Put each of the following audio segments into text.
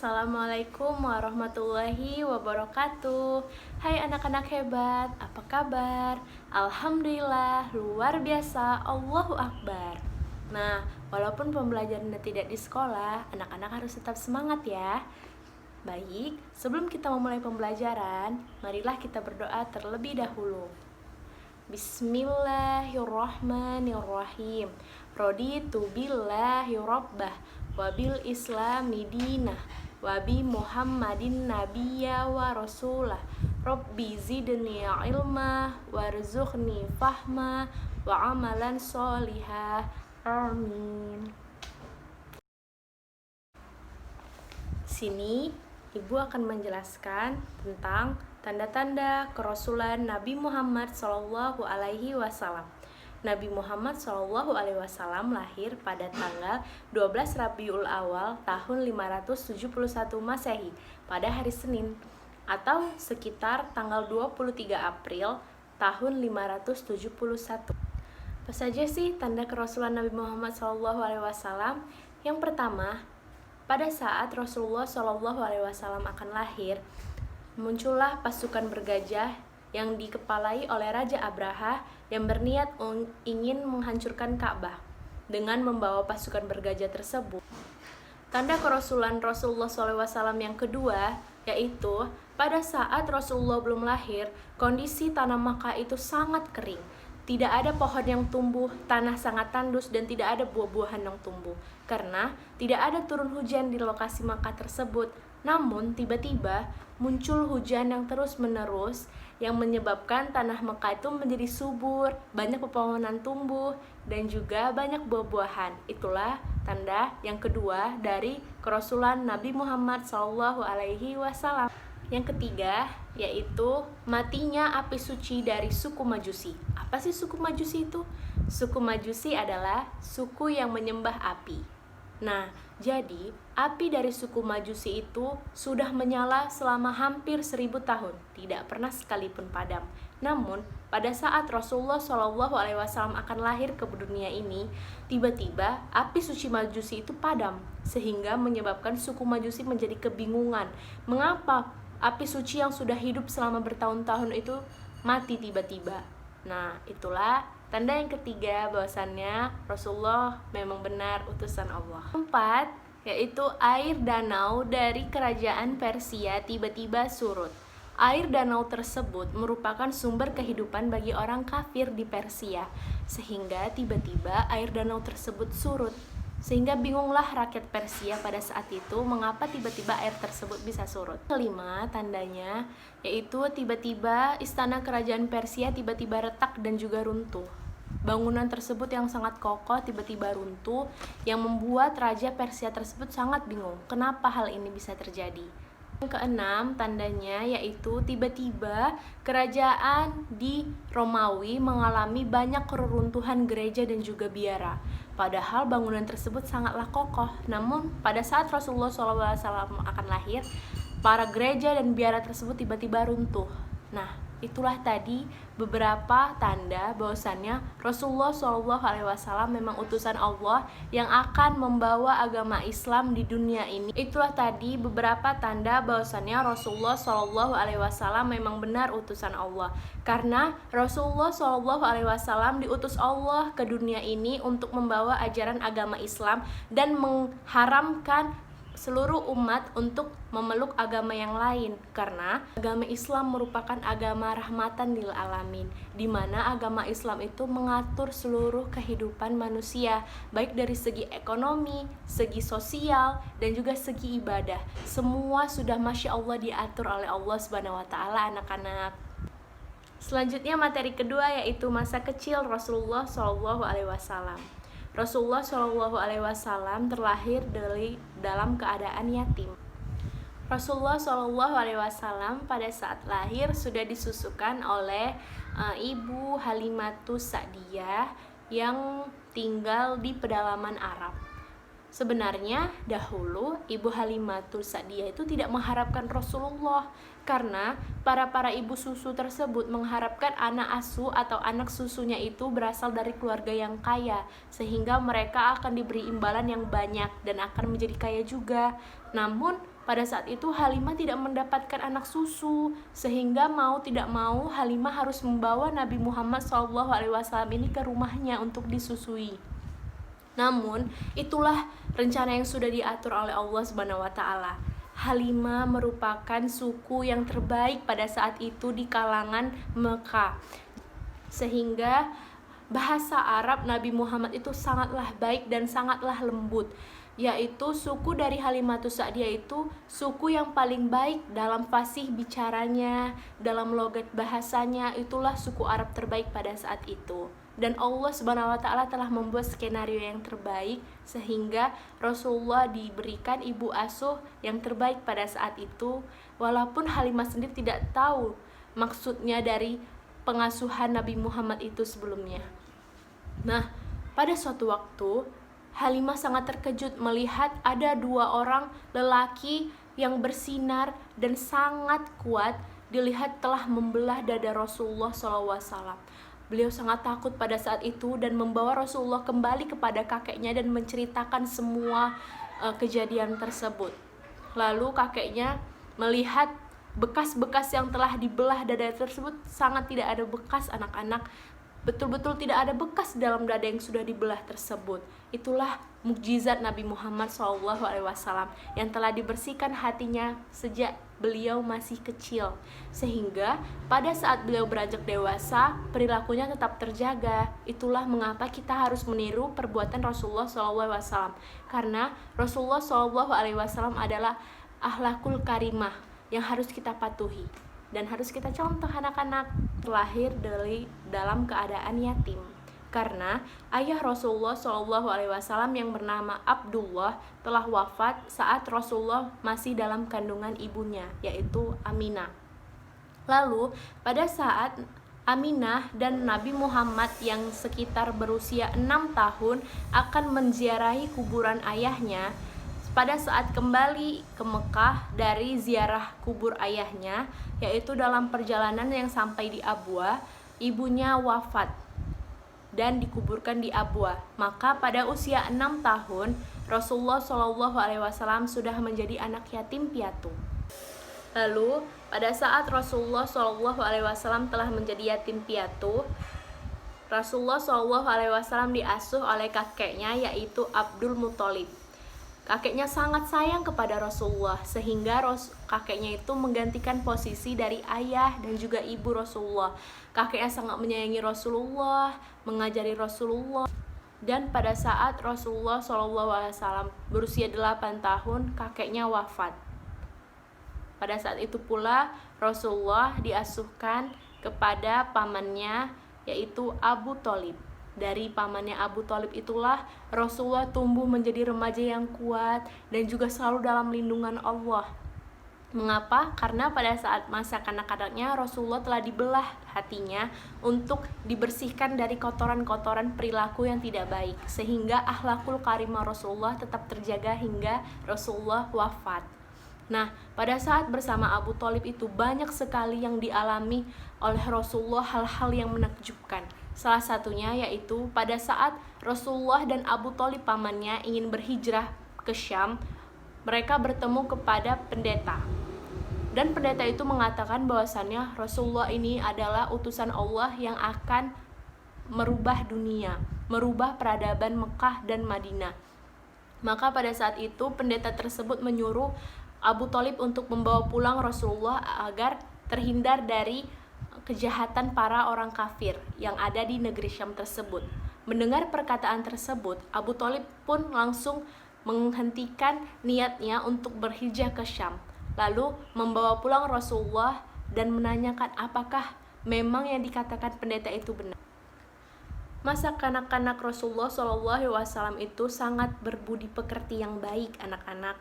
Assalamualaikum warahmatullahi wabarakatuh. Hai anak-anak hebat, apa kabar? Alhamdulillah, luar biasa, Allahu Akbar. Nah, walaupun pembelajarannya tidak di sekolah, anak-anak harus tetap semangat ya. Baik, sebelum kita memulai pembelajaran, marilah kita berdoa terlebih dahulu. Bismillahirrahmanirrahim. Raditu billahi rabbah wabil islami dinah wabi muhammadin nabiyya wa rasulah. Rabbi zidni ilma warzuqni fahma wa amalan solihah. Amin. Sini Ibu akan menjelaskan tentang tanda-tanda kerasulan Nabi Muhammad SAW. Nabi Muhammad SAW lahir pada tanggal 12 Rabiul Awal tahun 571 Masehi pada hari Senin, atau sekitar tanggal 23 April tahun 571. Apa saja sih tanda kerasulan Nabi Muhammad SAW? Yang pertama, pada saat Rasulullah SAW akan lahir, muncullah pasukan bergajah yang dikepalai oleh Raja Abraha yang berniat ingin menghancurkan Ka'bah dengan membawa pasukan bergajah tersebut. Tanda kerasulan Rasulullah SAW yang kedua, yaitu pada saat Rasulullah belum lahir, kondisi tanah Makkah itu sangat kering. Tidak ada pohon yang tumbuh, tanah sangat tandus, dan tidak ada buah-buahan yang tumbuh karena tidak ada turun hujan di lokasi Makkah tersebut. Namun tiba-tiba muncul hujan yang terus-menerus yang menyebabkan tanah Makkah itu menjadi subur, banyak pepohonan tumbuh, dan juga banyak buah-buahan. Itulah tanda yang kedua dari kerasulan Nabi Muhammad SAW. Yang ketiga, yaitu matinya api suci dari suku Majusi. Apa sih suku Majusi itu? Suku Majusi adalah suku yang menyembah api. Nah, jadi api dari suku Majusi itu sudah menyala selama hampir 1000 tahun, tidak pernah sekalipun padam. Namun, pada saat Rasulullah SAW akan lahir ke dunia ini, tiba-tiba api suci Majusi itu padam, sehingga menyebabkan suku Majusi menjadi kebingungan. Mengapa api suci yang sudah hidup selama bertahun-tahun itu mati tiba-tiba? Nah, itulah tanda yang ketiga bahwasannya Rasulullah memang benar utusan Allah. 4, yaitu air danau dari kerajaan Persia tiba-tiba surut. Air danau tersebut merupakan sumber kehidupan bagi orang kafir di Persia, sehingga tiba-tiba air danau tersebut surut. Sehingga bingunglah rakyat Persia pada saat itu mengapa tiba-tiba air tersebut bisa surut. Kelima tandanya, yaitu tiba-tiba istana kerajaan Persia tiba-tiba retak dan juga runtuh. Bangunan tersebut yang sangat kokoh tiba-tiba runtuh, yang membuat raja Persia tersebut sangat bingung kenapa hal ini bisa terjadi. Yang keenam tandanya, yaitu tiba-tiba kerajaan di Romawi mengalami banyak keruntuhan gereja dan juga biara. Padahal bangunan tersebut sangatlah kokoh. Namun pada saat Rasulullah SAW akan lahir, para gereja dan biara tersebut tiba-tiba runtuh. Nah, itulah tadi beberapa tanda bahwasannya Rasulullah SAW memang utusan Allah yang akan membawa agama Islam di dunia ini. Itulah tadi beberapa tanda bahwasannya Rasulullah SAW memang benar utusan Allah. Karena Rasulullah SAW diutus Allah ke dunia ini untuk membawa ajaran agama Islam dan mengharamkan seluruh umat untuk memeluk agama yang lain, karena agama Islam merupakan agama rahmatan lil alamin, di mana agama Islam itu mengatur seluruh kehidupan manusia, baik dari segi ekonomi, segi sosial, dan juga segi ibadah. Semua sudah masya Allah diatur oleh Allah Subhanahu wa Ta'ala, anak-anak. Selanjutnya materi kedua, yaitu masa kecil Rasulullah SAW. Rasulullah SAW terlahir dalam keadaan yatim. Rasulullah SAW pada saat lahir sudah disusukan oleh Ibu Halimatus Sa'diyah yang tinggal di pedalaman Arab. Sebenarnya dahulu Ibu Halimatul Sa'diyah itu tidak mengharapkan Rasulullah, karena para ibu susu tersebut mengharapkan anak asuh atau anak susunya itu berasal dari keluarga yang kaya, sehingga mereka akan diberi imbalan yang banyak dan akan menjadi kaya juga. Namun pada saat itu Halimah tidak mendapatkan anak susu, sehingga mau tidak mau Halimah harus membawa Nabi Muhammad SAW ini ke rumahnya untuk disusui. Namun, itulah rencana yang sudah diatur oleh Allah Subhanahu wa taala. Halimah merupakan suku yang terbaik pada saat itu di kalangan Mekah. Sehingga bahasa Arab Nabi Muhammad itu sangatlah baik dan sangatlah lembut. Yaitu suku dari Halimatus Sa'diyah itu suku yang paling baik dalam fasih bicaranya, dalam logat bahasanya, itulah suku Arab terbaik pada saat itu. Dan Allah Subhanahu wa taala telah membuat skenario yang terbaik sehingga Rasulullah diberikan ibu asuh yang terbaik pada saat itu, walaupun Halimah sendiri tidak tahu maksudnya dari pengasuhan Nabi Muhammad itu sebelumnya. Nah, pada suatu waktu Halimah sangat terkejut melihat ada 2 orang lelaki yang bersinar dan sangat kuat dilihat telah membelah dada Rasulullah SAW. Beliau sangat takut pada saat itu dan membawa Rasulullah kembali kepada kakeknya dan menceritakan semua kejadian tersebut. Lalu kakeknya melihat bekas-bekas yang telah dibelah dada tersebut, sangat tidak ada bekas anak-anak. Betul-betul tidak ada bekas dalam dada yang sudah dibelah tersebut. Itulah mukjizat Nabi Muhammad SAW yang telah dibersihkan hatinya sejak beliau masih kecil, sehingga pada saat beliau beranjak dewasa perilakunya tetap terjaga. Itulah mengapa kita harus meniru perbuatan Rasulullah SAW, karena Rasulullah SAW adalah akhlakul karimah yang harus kita patuhi dan harus kita contoh anak-anak lahir dalam keadaan yatim. Karena ayah Rasulullah SAW yang bernama Abdullah telah wafat saat Rasulullah masih dalam kandungan ibunya, yaitu Aminah. Lalu pada saat Aminah dan Nabi Muhammad yang sekitar berusia 6 tahun akan menziarahi kuburan ayahnya, pada saat kembali ke Mekah dari ziarah kubur ayahnya, yaitu dalam perjalanan yang sampai di Abwa, ibunya wafat dan dikuburkan di Abwa. Maka pada usia 6 tahun Rasulullah SAW sudah menjadi anak yatim piatu. Lalu pada saat Rasulullah SAW telah menjadi yatim piatu, Rasulullah SAW diasuh oleh kakeknya, yaitu Abdul Muthalib. Kakeknya sangat sayang kepada Rasulullah, sehingga kakeknya itu menggantikan posisi dari ayah dan juga ibu Rasulullah. Kakeknya sangat menyayangi Rasulullah, mengajari Rasulullah. Dan pada saat Rasulullah SAW berusia 8 tahun, kakeknya wafat. Pada saat itu pula Rasulullah diasuhkan kepada pamannya, yaitu Abu Thalib. Dari pamannya Abu Thalib itulah Rasulullah tumbuh menjadi remaja yang kuat dan juga selalu dalam lindungan Allah. Mengapa? Karena pada saat masa kanak-kanaknya Rasulullah telah dibelah hatinya untuk dibersihkan dari kotoran-kotoran perilaku yang tidak baik, sehingga akhlakul karimah Rasulullah tetap terjaga hingga Rasulullah wafat. Nah, pada saat bersama Abu Thalib itu banyak sekali yang dialami oleh Rasulullah, hal-hal yang menakjubkan. Salah satunya yaitu pada saat Rasulullah dan Abu Thalib pamannya ingin berhijrah ke Syam, mereka bertemu kepada pendeta. Dan pendeta itu mengatakan bahwasannya Rasulullah ini adalah utusan Allah yang akan merubah dunia, merubah peradaban Mekah dan Madinah. Maka pada saat itu pendeta tersebut menyuruh Abu Thalib untuk membawa pulang Rasulullah agar terhindar dari kejahatan para orang kafir yang ada di negeri Syam tersebut. Mendengar perkataan tersebut, Abu Thalib pun langsung menghentikan niatnya untuk berhijrah ke Syam, lalu membawa pulang Rasulullah dan menanyakan apakah memang yang dikatakan pendeta itu benar. Masa kanak-kanak Rasulullah SAW itu sangat berbudi pekerti yang baik anak-anak.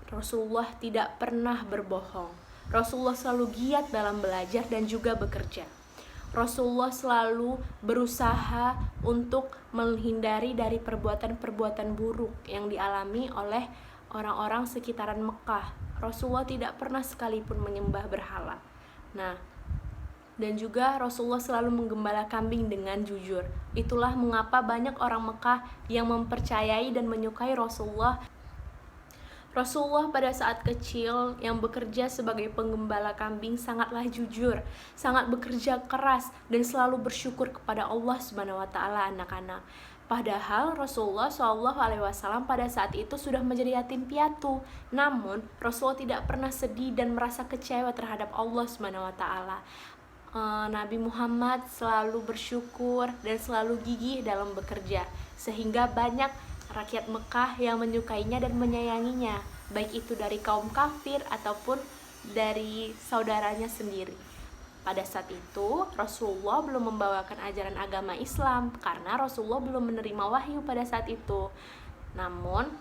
Rasulullah tidak pernah berbohong. Rasulullah selalu giat dalam belajar dan juga bekerja. Rasulullah selalu berusaha untuk menghindari dari perbuatan-perbuatan buruk yang dialami oleh orang-orang sekitaran Mekah. Rasulullah tidak pernah sekalipun menyembah berhala. Nah, dan juga Rasulullah selalu menggembala kambing dengan jujur. Itulah mengapa banyak orang Mekah yang mempercayai dan menyukai Rasulullah. Rasulullah pada saat kecil yang bekerja sebagai penggembala kambing sangatlah jujur, sangat bekerja keras dan selalu bersyukur kepada Allah Subhanahu wa taala anak-anak. Padahal Rasulullah SAW pada saat itu sudah menjadi yatim piatu. Namun Rasulullah tidak pernah sedih dan merasa kecewa terhadap Allah Subhanahu wa taala. Nabi Muhammad selalu bersyukur dan selalu gigih dalam bekerja, sehingga banyak rakyat Mekah yang menyukainya dan menyayanginya, baik itu dari kaum kafir ataupun dari saudaranya sendiri. Pada saat itu Rasulullah belum membawakan ajaran agama Islam karena Rasulullah belum menerima wahyu pada saat itu. Namun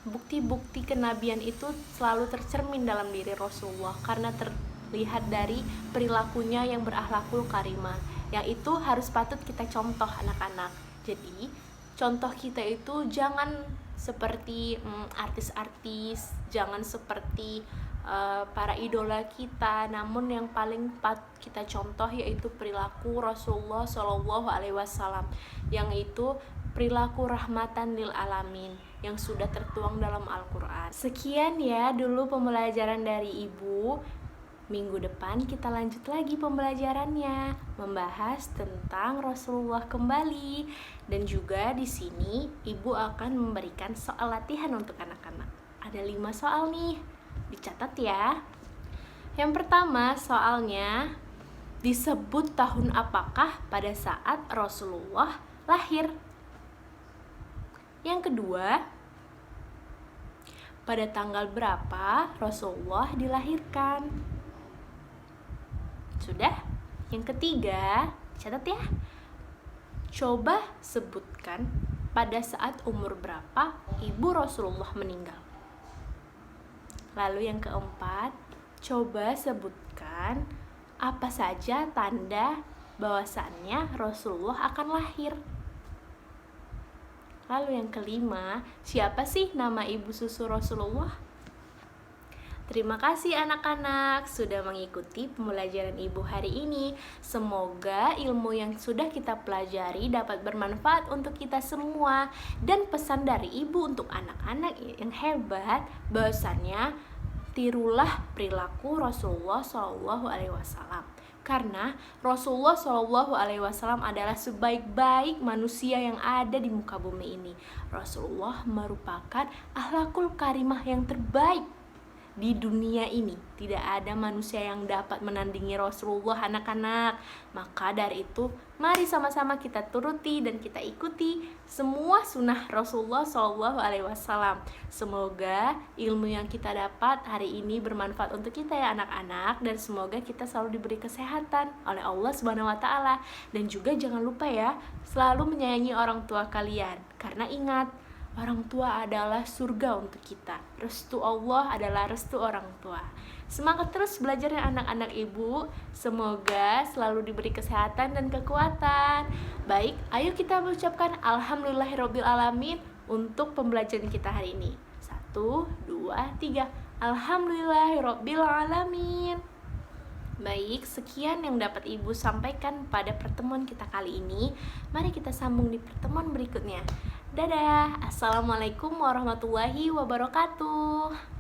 bukti-bukti kenabian itu selalu tercermin dalam diri Rasulullah karena terlihat dari perilakunya yang berakhlakul karimah, yang itu harus patut kita contoh anak-anak. Jadi contoh kita itu jangan seperti artis-artis, jangan seperti para idola kita, namun yang paling kita contoh yaitu perilaku Rasulullah SAW, yang itu perilaku rahmatan lil alamin yang sudah tertuang dalam Al-Quran. Sekian ya dulu pembelajaran dari Ibu. Minggu depan kita lanjut lagi pembelajarannya, membahas tentang Rasulullah kembali. Dan juga di sini Ibu akan memberikan soal latihan untuk anak-anak. Ada 5 soal nih, dicatat ya. Yang pertama soalnya, disebut tahun apakah pada saat Rasulullah lahir? Yang kedua, pada tanggal berapa Rasulullah dilahirkan? Sudah? Yang ketiga, catat ya. Coba sebutkan pada saat umur berapa ibu Rasulullah meninggal. Lalu yang keempat, coba sebutkan apa saja tanda bahwasannya Rasulullah akan lahir. Lalu yang kelima, siapa sih nama ibu susu Rasulullah? Terima kasih anak-anak sudah mengikuti pembelajaran Ibu hari ini. Semoga ilmu yang sudah kita pelajari dapat bermanfaat untuk kita semua. Dan pesan dari Ibu untuk anak-anak yang hebat, bahwasannya tirulah perilaku Rasulullah SAW. Karena Rasulullah SAW adalah sebaik-baik manusia yang ada di muka bumi ini. Rasulullah merupakan akhlakul karimah yang terbaik di dunia ini. Tidak ada manusia yang dapat menandingi Rasulullah anak-anak. Maka dari itu mari sama-sama kita turuti dan kita ikuti semua sunnah Rasulullah SAW. Semoga ilmu yang kita dapat hari ini bermanfaat untuk kita ya anak-anak. Dan semoga kita selalu diberi kesehatan oleh Allah SWT. Dan juga jangan lupa ya, selalu menyayangi orang tua kalian. Karena ingat, orang tua adalah surga untuk kita. Restu Allah adalah restu orang tua. Semangat terus belajarnya anak-anak Ibu. Semoga selalu diberi kesehatan dan kekuatan. Baik, ayo kita mengucapkan alhamdulillahirobbilalamin untuk pembelajaran kita hari ini. 1, 2, 3. Alhamdulillahirobbilalamin. Baik, sekian yang dapat Ibu sampaikan pada pertemuan kita kali ini. Mari kita sambung di pertemuan berikutnya. Dadah, assalamualaikum warahmatullahi wabarakatuh.